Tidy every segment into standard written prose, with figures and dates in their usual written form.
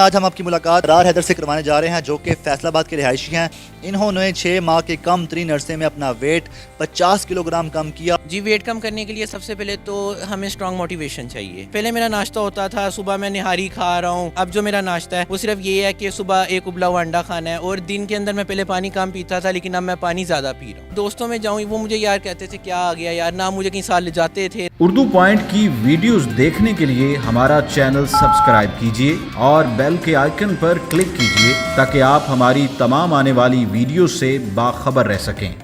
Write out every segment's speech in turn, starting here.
आज हम आपकी मुलाकात करार हैदर से करवाने जा रहे हैं, जो कि फैसलाबाद के रिहायशी हैं। इन्होंने 6 माह के कम तरीन अरसे में अपना वेट 50 किलोग्राम कम किया। जी, वेट कम करने के लिए सबसे पहले तो हमें स्ट्रॉन्ग मोटिवेशन चाहिए। पहले मेरा नाश्ता होता था, सुबह मैं निहारी खा रहा हूँ। अब जो मेरा नाश्ता है वो सिर्फ ये है कि सुबह एक उबला हुआ अंडा खाना है, और दिन के अंदर मैं पहले पानी कम पीता था, लेकिन अब मैं पानी ज़्यादा पी रहा हूँ। दोस्तों में जाऊँ, वो मुझे यार कहते थे क्या आ गया यार, ना मुझे कहीं साल ले जाते थे। उर्दू पॉइंट की वीडियोस देखने के लिए हमारा चैनल सब्सक्राइब कीजिए और बेल के आइकन पर क्लिक कीजिए ताकि आप हमारी तमाम आने वाली वीडियो से बाखबर रह सकें।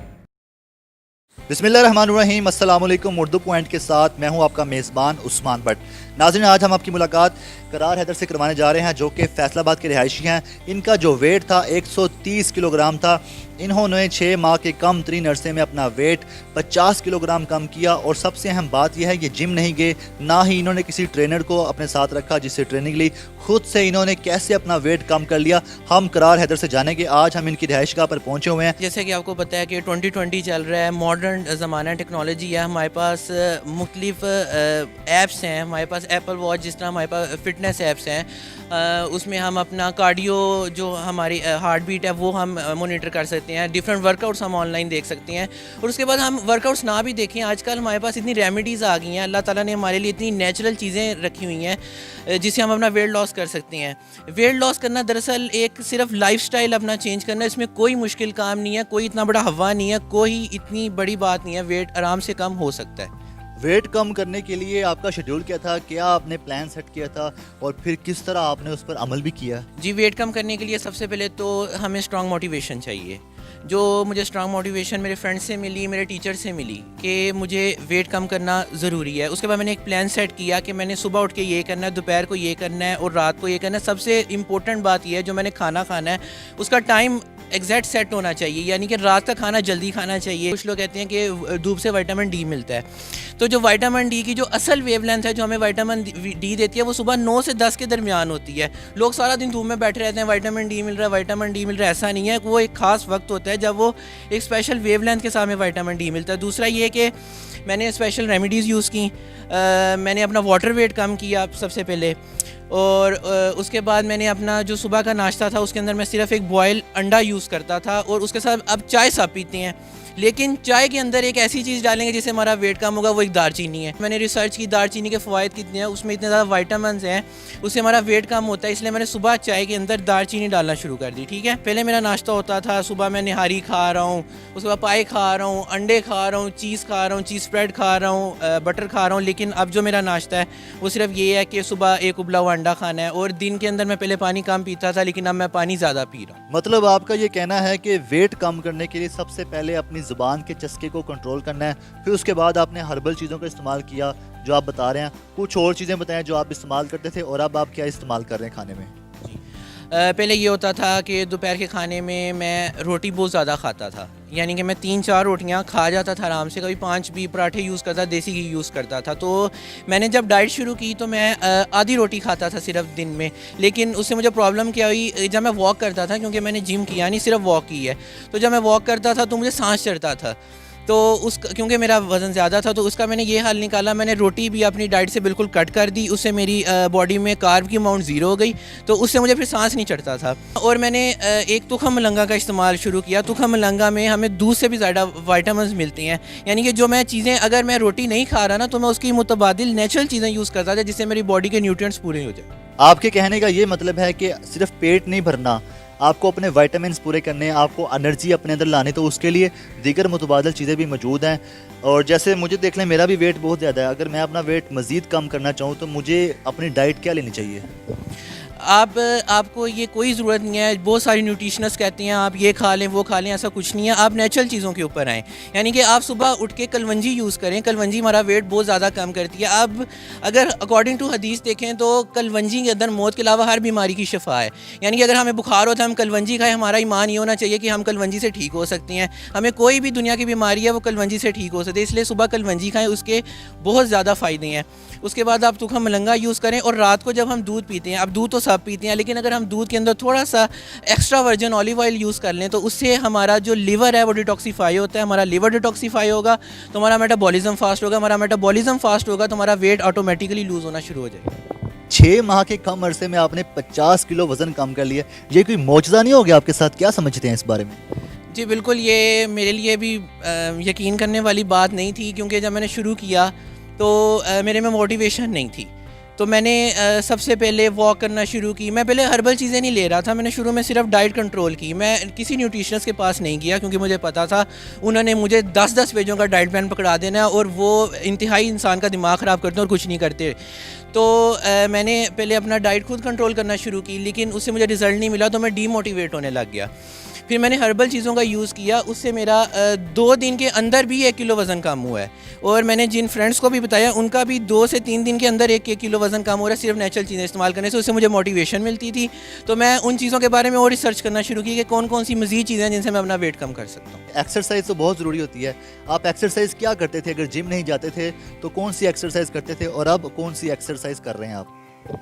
बिस्मिल्लाहिर्रहमानिर्रहीम, अस्सलाम वालेकुम। उर्दू पॉइंट के साथ मैं हूं आपका मेज़बान उस्मान भट्ट। नाज़रीन, आज हम आपकी मुलाकात करार हैदर से करवाने जा रहे हैं, जो कि फैसलाबाद के रिहायशी हैं। इनका जो वेट था 130 किलोग्राम था। इन्होंने 6 माह के कम तरीन अरसे में अपना वेट 50 किलोग्राम कम किया। और सबसे अहम बात यह है, ये जिम नहीं गए, ना ही इन्होंने किसी ट्रेनर को अपने साथ रखा जिससे ट्रेनिंग ली। खुद से इन्होंने कैसे अपना वेट कम कर लिया, हम करार हैदर से जानेंगे। आज हम इनकी रिहायशगाह पर पहुँचे हुए हैं। जैसे कि आपको पता है कि 2020 चल रहा है, मॉडर्न ज़माना, टेक्नोलॉजी है। हमारे पास मुख्तलिफ ऐप्स हैं। हमारे पास एप्पल वॉच, जिस तरह हमारे पास फिटनेस ऐप्स हैं, उसमें हम अपना कार्डियो, जो हमारी हार्ट बीट है, वो हम मोनीटर कर सकते हैं। डिफरेंट वर्कआउट्स हम ऑनलाइन देख सकते हैं। और उसके बाद हम वर्कआउट्स ना भी देखें, आजकल हमारे पास इतनी रेमेडीज़ आ गई हैं। अल्लाह ताला ने हमारे लिए इतनी नेचुरल चीज़ें रखी हुई हैं जिससे हम अपना वेट लॉस कर सकते हैं। वेट लॉस करना दरअसल एक सिर्फ लाइफस्टाइल अपना चेंज करना, इसमें कोई मुश्किल काम नहीं है, कोई इतना बड़ा हवा नहीं है, कोई इतनी बड़ी बात नहीं है। वेट आराम से कम हो सकता है। वेट कम करने के लिए आपका शेड्यूल क्या था, क्या आपने प्लान सेट किया था और फिर किस तरह आपने उस पर अमल भी किया? जी, वेट कम करने के लिए सबसे पहले तो हमें स्ट्रॉन्ग मोटिवेशन चाहिए। जो मुझे स्ट्रॉन्ग मोटिवेशन मेरे फ्रेंड से मिली, मेरे टीचर से मिली कि मुझे वेट कम करना ज़रूरी है। उसके बाद मैंने एक प्लान सेट किया कि मैंने सुबह उठ के ये करना है, दोपहर को ये करना है और रात को ये करना है। सबसे इम्पोर्टेंट बात यह है, जो मैंने खाना खाना है उसका टाइम एग्जैक्ट सेट होना चाहिए, यानी कि रात का खाना जल्दी खाना चाहिए। कुछ लोग कहते हैं कि धूप से विटामिन डी मिलता है, तो जो विटामिन डी की जो असल वेवलेंथ है, जो हमें विटामिन डी देती है, वो सुबह 9 से 10 के दरमियान होती है। लोग सारा दिन धूप में बैठे रहते हैं, विटामिन डी मिल रहा है, विटामिन डी मिल रहा है। ऐसा नहीं है, वो एक खास वक्त होता है जब वो एक स्पेशल वेवलेंथ के साथ में विटामिन डी मिलता है। दूसरा ये कि मैंने स्पेशल रेमेडीज़ यूज़ की। मैंने अपना वाटर वेट कम किया सबसे पहले, और उसके बाद मैंने अपना जो सुबह का नाश्ता था उसके अंदर मैं सिर्फ एक बॉयल अंडा यूज़ करता था। और उसके साथ अब चाय सब पीते हैं, लेकिन चाय के अंदर एक ऐसी चीज़ डालेंगे जिससे हमारा वेट कम होगा, वो एक दालचीनी है। मैंने रिसर्च की दालचीनी के फ़वाइद कितने हैं, उसमें इतने ज़्यादा विटामिन्स हैं, उससे हमारा वेट कम होता है। इसलिए मैंने सुबह चाय के अंदर दालचीनी डालना शुरू कर दी। ठीक है, पहले मेरा नाश्ता होता था, सुबह मैं निहारी खा रहा हूँ, उसके बाद पाई खा रहा हूँ, अंडे खा रहा हूँ, चीज़ खा रहा हूँ, चीज़ स्प्रेड खा रहा हूँ, बटर खा रहा हूँ। लेकिन अब जो मेरा नाश्ता है वो सिर्फ ये है कि सुबह एक उबला हुआ अंडा खाना है, और दिन के अंदर मैं पहले पानी कम पीता था, लेकिन अब मैं पानी ज़्यादा पी रहा हूँ। मतलब आपका ये कहना है कि वेट कम करने के लिए सबसे पहले अपनी ज़ुबान के चस्के को कंट्रोल करना है, फिर उसके बाद आपने हर्बल चीज़ों का इस्तेमाल किया जो आप बता रहे हैं। कुछ और चीज़ें बताएं जो आप इस्तेमाल करते थे और अब आप क्या इस्तेमाल कर रहे हैं खाने में? पहले ये होता था कि दोपहर के खाने में मैं रोटी बहुत ज़्यादा खाता था, यानी कि मैं 3-4 रोटियां खा जाता था आराम से। कभी 5 भी पराठे यूज़ करता, देसी घी यूज़ करता था। तो मैंने जब डाइट शुरू की तो मैं आधी रोटी खाता था सिर्फ दिन में। लेकिन उससे मुझे प्रॉब्लम क्या हुई, जब मैं वॉक करता था, क्योंकि मैंने जिम किया नहीं, सिर्फ वॉक की है, तो जब मैं वॉक करता था तो मुझे सांस चढ़ता था। तो क्योंकि मेरा वज़न ज़्यादा था, तो उसका मैंने ये हल निकाला, मैंने रोटी भी अपनी डाइट से बिल्कुल कट कर दी। उससे मेरी बॉडी में कार्ब की अमाउंट ज़ीरो हो गई, तो उससे मुझे फिर सांस नहीं चढ़ता था। और मैंने एक तुखम मलंगा का इस्तेमाल शुरू किया। तुखम मलंगा में हमें दूध से भी ज़्यादा विटामिन्स मिलती हैं, यानी कि जो मैं चीज़ें, अगर मैं रोटी नहीं खा रहा ना, तो मैं उसकी मुतबादिल नेचुरल चीज़ें यूज़ करता था, जिससे मेरी बॉडी के न्यूट्रिएंट्स पूरे हो जाए। आपके कहने का ये मतलब है कि सिर्फ पेट नहीं भरना, आपको अपने विटामिन्स पूरे करने हैं, आपको एनर्जी अपने अंदर लानी, तो उसके लिए दीगर मुतबादल चीज़ें भी मौजूद हैं। और जैसे मुझे देख लें, मेरा भी वेट बहुत ज़्यादा है। अगर मैं अपना वेट मज़ीद कम करना चाहूँ तो मुझे अपनी डाइट क्या लेनी चाहिए? आपको ये कोई ज़रूरत नहीं है, बहुत सारी न्यूट्रिशनिस्ट कहते हैं आप ये खा लें वो खा लें, ऐसा कुछ नहीं है। आप नेचुरल चीज़ों के ऊपर आएँ, यानी कि आप सुबह उठ के कलवंजी यूज़ करें। कलवंजी हमारा वेट बहुत ज़्यादा कम करती है। अब अगर अकॉर्डिंग टू हदीस देखें तो कलवंजी के अंदर मौत के अलावा हर बीमारी की शिफा है, यानी कि अगर हमें बुखार होता है हम कलवंजी खाएँ, हमारा ईमान ये होना चाहिए कि हम कलवंजी से ठीक हो सकते हैं। हमें कोई भी दुनिया की बीमारी है वो कलवंजी से ठीक हो सकती है, इसलिए सुबह कलवंजी खाएँ, उसके बहुत ज़्यादा फ़ायदे हैं। उसके बाद आप तुखम मलंगा यूज़ करें। और रात को जब हम दूध पीते हैं, अब दूध तो सब पीते हैं, लेकिन अगर हम दूध के अंदर थोड़ा सा extra virgin olive oil use कर लें तो उससे हमारा जो लिवर है वो डिटॉक्सीफाई होता है। हमारा लिवर डिटॉक्सीफाई होगा तो हमारा मेटाबॉलिज्म फास्ट होगा, हमारा मेटाबॉलिज्म फास्ट होगा तो हमारा वेट ऑटोमेटिकली लूज़ होना शुरू हो जाएगा। 6 माह के कम अरसे में आपने 50 किलो वज़न कम कर लिया, ये कोई मौजज़ा नहीं हो गया आपके साथ? क्या समझते हैं इस बारे में? जी बिल्कुल, ये मेरे लिए भी यकीन करने वाली बात नहीं थी, क्योंकि जब मैंने शुरू किया तो मेरे में मोटिवेशन नहीं थी। तो मैंने सबसे पहले वॉक करना शुरू की। मैं पहले हर्बल चीज़ें नहीं ले रहा था, मैंने शुरू में सिर्फ डाइट कंट्रोल की। मैं किसी न्यूट्रिशनिस्ट के पास नहीं गया, क्योंकि मुझे पता था उन्होंने मुझे 10-10 पेजों का डाइट प्लान पकड़ा देना है और वो इंतहाई इंसान का दिमाग ख़राब करते हैं और कुछ नहीं करते। तो मैंने पहले अपना डाइट खुद कंट्रोल करना शुरू की, लेकिन उससे मुझे रिज़ल्ट नहीं मिला, तो मैं डीमोटिवेट होने लग गया। फिर मैंने हर्बल चीज़ों का यूज़ किया, उससे मेरा 2 दिन के अंदर भी 1 किलो वज़न कम हुआ है। और मैंने जिन फ्रेंड्स को भी बताया, उनका भी 2 से 3 दिन के अंदर 1 किलो वज़न कम हो रहा है, सिर्फ नेचुरल चीज़ें इस्तेमाल करने से। उससे मुझे मोटिवेशन मिलती थी, तो मैं उन चीज़ों के बारे में और रिसर्च करना शुरू की कि कौन कौन सी मज़ीद चीज़ें हैं जिनसे मैं अपना वेट कम कर सकता हूँ। एक्सरसाइज तो बहुत ज़रूरी होती है। आप एक्सरसाइज क्या करते थे? अगर जिम नहीं जाते थे तो कौन सी एक्सरसाइज करते थे, और अब कौन सी एक्सरसाइज कर रहे हैं आप?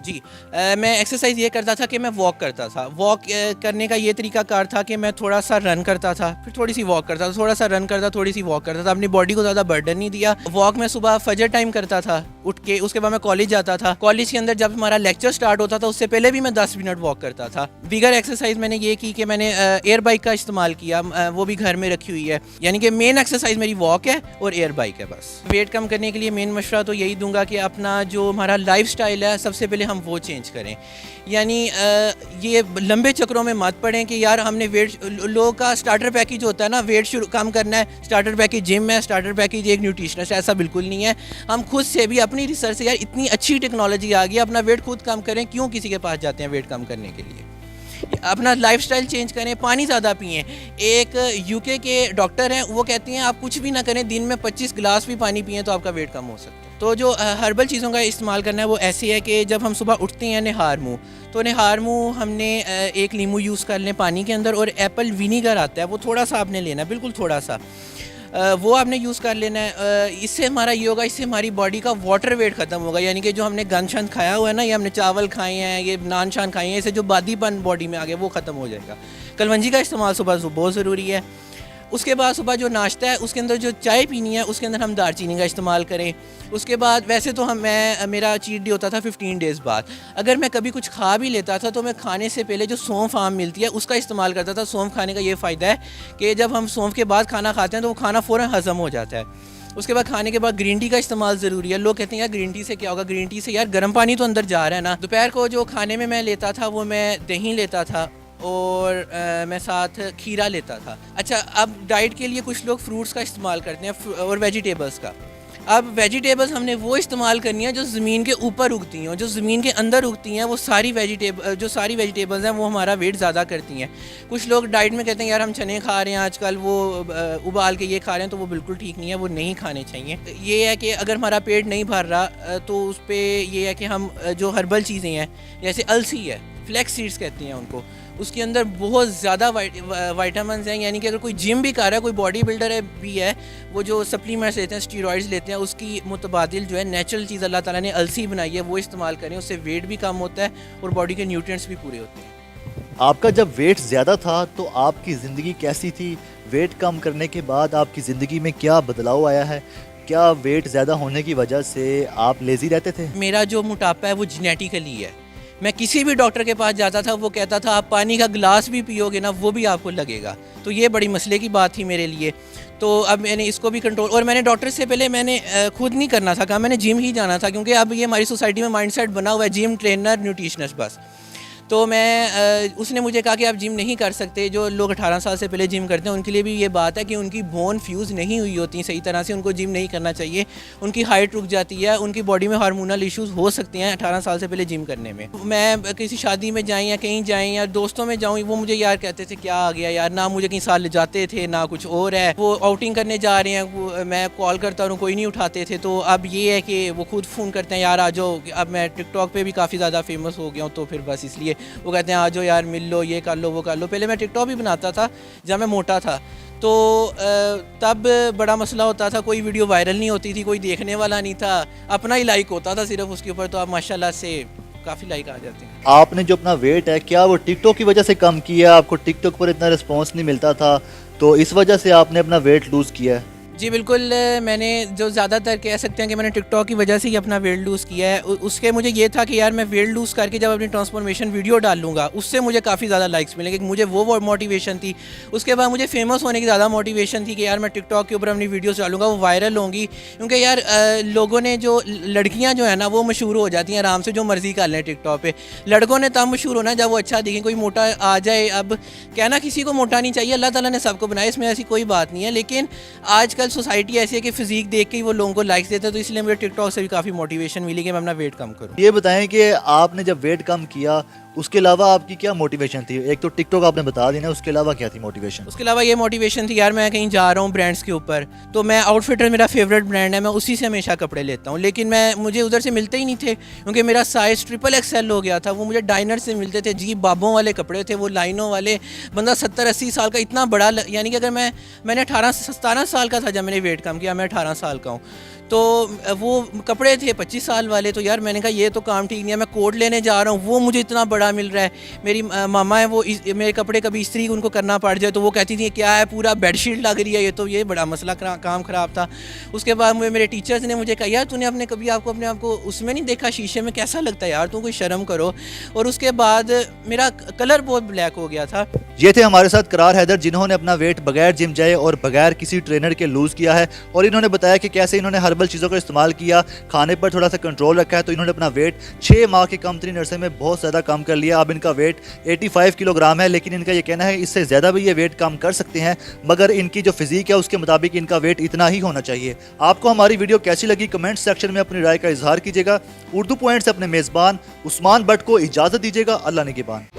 जी मैं एक्सरसाइज ये करता था कि मैं वॉक करता था। वॉक करने का ये तरीकाकार था कि मैं थोड़ा सा रन करता था, फिर थोड़ी सी वॉक करता था, थोड़ा सा रन करता, थोड़ी सी वॉक करता था। अपनी बॉडी को ज़्यादा बर्डन नहीं दिया। वॉक में सुबह फजर टाइम करता था उठ के, उसके बाद मैं कॉलेज जाता था। कॉलेज के अंदर जब हमारा लेक्चर स्टार्ट होता था, उससे पहले भी मैं 10 मिनट वॉक करता था। बिगर एक्सरसाइज मैंने ये की कि मैंने एयर बाइक का इस्तेमाल किया, वो भी घर में रखी हुई है। यानी कि मेन एक्सरसाइज मेरी वॉक है और एयर बाइक है बस। वेट कम करने के लिए मेन मशवरा तो यही दूंगा कि अपना जो हमारा लाइफ स्टाइल है, सबसे पहले हम वो चेंज करें। यानी ये लंबे चक्रों में मत पड़ें कि यार हमने वेट, लोगों का स्टार्टर पैकेज होता है ना, वेट शुरू कम करना है, स्टार्टर पैकेज जिम है, स्टार्टर पैकेज एक न्यूट्रिशनिस्ट है। ऐसा बिल्कुल नहीं है। हम खुद से भी अपनी रिसर्च से, यार इतनी अच्छी टेक्नोलॉजी आ गई, अपना वेट खुद कम करें। क्यों किसी के पास जाते हैं वेट कम करने के लिए? अपना लाइफस्टाइल चेंज करें, पानी ज़्यादा पिएं। एक यूके के डॉक्टर हैं, वो कहती हैं आप कुछ भी ना करें, दिन में 25 गिलास भी पानी पिएं तो आपका वेट कम हो सकता है। तो जो हर्बल चीज़ों का इस्तेमाल करना है वो ऐसे है कि जब हम सुबह उठते हैं निहार मुँह, तो निहार मुँह हमने एक नींबू यूज़ कर लें पानी के अंदर, और एप्पल विनीगर आता है, वो थोड़ा सा आपने लेना है, बिल्कुल थोड़ा सा वो आपने यूज़ कर लेना है। इससे हमारा ये होगा, इससे हमारी बॉडी का वाटर वेट ख़त्म होगा। यानी कि जो हमने गंद शंद खाया हुआ है ना, ये हमने चावल खाए हैं, ये नान शान खाए हैं, इससे जो बादीपन बॉडी में आ गया वो ख़त्म हो जाएगा। कलवंजी का इस्तेमाल सुबह बहुत ज़रूरी है। उसके बाद सुबह जो नाश्ता है, उसके अंदर जो चाय पीनी है, उसके अंदर हम दालचीनी का इस्तेमाल करें। उसके बाद वैसे तो मेरा चीट डे होता था 15 डेज़ बाद। अगर मैं कभी कुछ खा भी लेता था तो मैं खाने से पहले जो सौंफ आम मिलती है उसका इस्तेमाल करता था। सौंफ खाने का ये फ़ायदा है कि जब हम सौंफ के बाद खाना खाते हैं तो वो खाना फ़ौरन हज़म हो जाता है। उसके बाद खाने के बाद ग्रीन टी का इस्तेमाल ज़रूरी है। लोग कहते हैं यार ग्रीन टी से क्या होगा? ग्रीन टी से यार गर्म पानी तो अंदर जा रहा है ना। दोपहर को जो खाने में मैं लेता था वो मैं दही लेता था, और मैं साथ खीरा लेता था। अच्छा, अब डाइट के लिए कुछ लोग फ्रूट्स का इस्तेमाल करते हैं और वेजिटेबल्स का। अब वेजिटेबल्स हमने वो इस्तेमाल करनी है जो ज़मीन के ऊपर उगती हैं, जो ज़मीन के अंदर उगती हैं वो सारी वेजिटेबल्स हैं वो हमारा वेट ज़्यादा करती हैं। कुछ लोग डाइट में कहते हैं यार हम चने खा रहे हैं आजकल, वो उबाल के ये खा रहे हैं, तो वो बिल्कुल ठीक नहीं है, वो नहीं खाने चाहिए। ये है कि अगर हमारा पेट नहीं भर रहा तो उस पर ये है कि हम जो हर्बल चीज़ें हैं, जैसे अलसी है, फ्लैक्स सीड्स कहते हैं उनको, उसके अंदर बहुत ज़्यादा वाइटामिन्स हैं। यानी कि अगर कोई जिम भी कर रहा है, कोई बॉडी बिल्डर है भी है, वो जो सप्लीमेंट्स लेते हैं, स्टीरॉइड्स लेते हैं, उसकी मुतबादिल जो है नेचुरल चीज़ अल्लाह ताला ने अलसी बनाई है, वो इस्तेमाल करें। उससे वेट भी कम होता है और बॉडी के न्यूट्रिएंट्स भी पूरे होते हैं। आपका जब वेट ज़्यादा था तो आपकी ज़िंदगी कैसी थी? वेट कम करने के बाद आपकी ज़िंदगी में क्या बदलाव आया है? क्या वेट ज़्यादा होने की वजह से आप लेज़ी रहते थे? मेरा जो मोटापा है वो जेनेटिकली है। मैं किसी भी डॉक्टर के पास जाता था, वो कहता था आप पानी का गिलास भी पियोगे ना वो भी आपको लगेगा। तो ये बड़ी मसले की बात थी मेरे लिए। तो अब मैंने इसको भी कंट्रोल, और मैंने डॉक्टर से पहले मैंने खुद नहीं करना था काम, मैंने जिम ही जाना था, क्योंकि अब ये हमारी सोसाइटी में माइंडसेट बना हुआ है जिम ट्रेनर न्यूट्रिशनिस्ट बस। तो उसने मुझे कहा कि आप जिम नहीं कर सकते। जो लोग 18 साल से पहले जिम करते हैं उनके लिए भी ये बात है कि उनकी बोन फ्यूज़ नहीं हुई होती सही तरह से, उनको जिम नहीं करना चाहिए, उनकी हाइट रुक जाती है, उनकी बॉडी में हार्मोनल इश्यूज़ हो सकते हैं 18 साल से पहले जिम करने में। मैं किसी शादी में जाएँ या कहीं जाएँ या दोस्तों में जाऊँ, वो मुझे यार कहते थे क्या आ गया यार, ना मुझे कहीं साथ ले जाते थे ना कुछ और है। वो आउटिंग करने जा रहे हैं, मैं कॉल करता हूँ, कोई नहीं उठाते थे। तो अब ये है कि वो खुद फ़ोन करते हैं यार आ जाओ। अब मैं टिकटॉक पर भी काफ़ी ज़्यादा फेमस हो गया हूँ, तो फिर बस इसलिए वो कहते हैं आ जाओ यार मिल लो, ये कर लो वो कर लो। पहले मैं टिकटॉक भी बनाता था जब मैं मोटा था, तो तब बड़ा मसला होता था, कोई वीडियो वायरल नहीं होती थी, कोई देखने वाला नहीं था, अपना ही लाइक होता था सिर्फ उसके ऊपर। तो अब माशाल्लाह से काफ़ी लाइक आ जाते हैं। आपने जो अपना वेट है क्या वो टिकटॉक की वजह से कम किया? आपको टिकटॉक पर इतना रिस्पॉन्स नहीं मिलता था तो इस वजह से आपने अपना वेट लूज़ किया है? जी बिल्कुल, मैंने जो ज़्यादातर कह सकते हैं कि मैंने टिकटॉक की वजह से ही अपना वेट लूज़ किया है। उसके मुझे ये था कि यार मैं वेट लूज़ करके जब अपनी ट्रांसफॉर्मेशन वीडियो डाल लूँगा उससे मुझे काफ़ी ज़्यादा लाइक्स मिलेंगे, मुझे वो मोटिवेशन थी। उसके बाद मुझे फेमस होने की ज़्यादा मोटिवेशन थी कि यार मैं टिकटॉक के ऊपर अपनी वीडियोज़ डालूँगा, वो वायरल होंगी। क्योंकि यार लोगों ने जो लड़कियाँ जो है ना वो मशहूर हो जाती हैं आराम से, जो मर्ज़ी कर लें टिकटॉक पे। लड़कों ने तब मशहूर होना जब वो अच्छा दिखें, कोई मोटा आ जाए। अब कहना किसी को मोटा नहीं चाहिए, अल्लाह ताला ने सबको बनाया, इसमें ऐसी कोई बात नहीं है। लेकिन आजकल सोसाइटी ऐसी है कि फिजिक देख के ही वो लोगों को लाइक्स देते हैं, तो इसलिए मुझे टिकटॉक से भी काफ़ी मोटिवेशन मिली कि मैं अपना वेट कम करूँ। ये बताएं कि आपने जब वेट कम किया उसके अलावा आपकी क्या मोटिवेशन थी? एक तो टिकटॉक आपने बता दी ना, उसके अलावा क्या थी मोटिवेशन? उसके अलावा ये मोटिवेशन थी यार मैं कहीं जा रहा हूँ ब्रांड्स के ऊपर, तो मैं आउटफिटर मेरा फेवरेट ब्रांड है, मैं उसी से हमेशा कपड़े लेता हूँ। लेकिन मुझे उधर से मिलते ही नहीं थे क्योंकि मेरा साइज़ XXL हो गया था। वो मुझे डाइनर से मिलते थे, जी बाबों वाले कपड़े थे, वो लाइनों वाले। बंदा 70-80 साल का इतना बड़ा, यानी कि अगर मैंने 17 साल का था जब मैंने वेट कम किया, मैं 18 साल का हूँ, तो वो कपड़े थे 25 साल वाले। तो यार मैंने कहा ये तो काम ठीक नहीं है, मैं कोट लेने जा रहा हूँ, वो मुझे इतना बड़ा मिल रहा है। मेरी मामा है, वो मेरे कपड़े कभी इस्त्री उनको करना पड़ जाए तो वो कहती थी क्या है पूरा बेडशीट लग रही है, ये बड़ा मसला काम ख़राब था। उसके बाद मेरे टीचर्स ने मुझे कहा यार तूने कभी अपने आप को उसमें नहीं देखा शीशे में, कैसा लगता है यार, तू कोई शर्म करो। और उसके बाद मेरा कलर बहुत ब्लैक हो गया था। ये थे हमारे साथ करार हैदर, जिन्होंने अपना वेट बगैर जिम जाए और बगैर किसी ट्रेनर के लूज़ किया है। और इन्होंने बताया कि कैसे इन्होंने हर्बल चीज़ों का इस्तेमाल किया, खाने पर थोड़ा सा कंट्रोल रखा है, तो इन्होंने अपना वेट 6 माह के कम तरीन अरसे में बहुत ज़्यादा कम कर लिया। अब इनका वेट 85 किलोग्राम है, लेकिन इनका ये कहना है इससे ज़्यादा भी ये वेट कम कर सकते हैं, मगर इनकी जो फिजिक है उसके मुताबिक इनका वेट इतना ही होना चाहिए। आपको हमारी वीडियो कैसी लगी कमेंट सेक्शन में अपनी राय का इजहार कीजिएगा। उर्दू पॉइंट से अपने मेज़बान उस्मान बट को इजाज़त दीजिएगा। अल्लाह निगहबान।